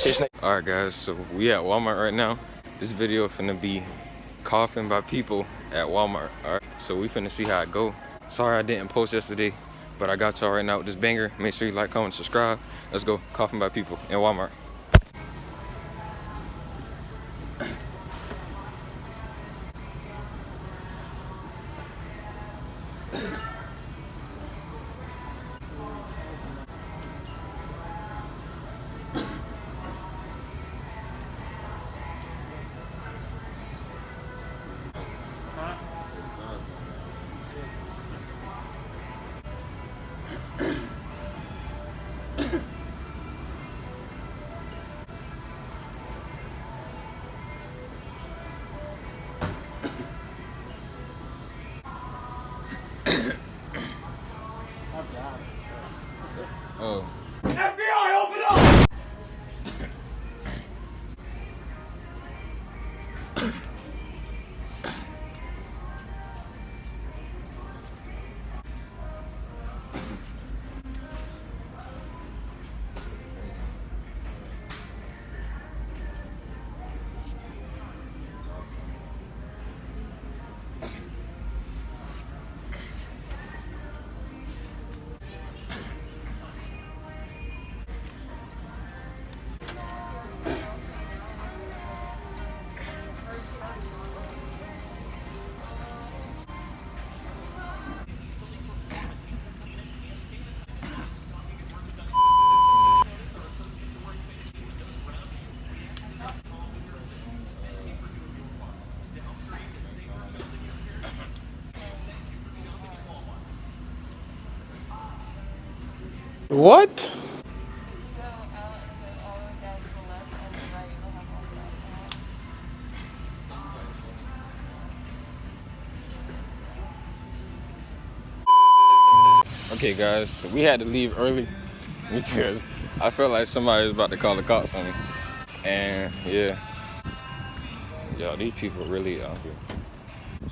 Alright guys, so we at Walmart right now. This video finna be coughing by people at Walmart. Alright, so we finna see how it go. Sorry I didn't post yesterday, but I got y'all right now with this banger. Make sure you like, comment, subscribe. Let's go, coughing by people in Walmart. Oh. FBI, open up! What? Okay guys, so we had to leave early because I felt like somebody was about to call the cops on me. And yeah, yo, these people really out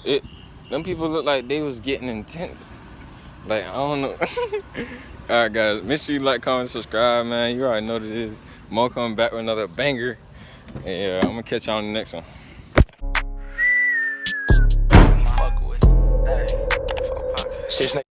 here. Them people look like they was getting intense. Like, I don't know. Alright guys, make sure you like, comment, subscribe, man. You already know what it is. Mo coming back with another banger. And yeah, I'm gonna catch y'all on the next one.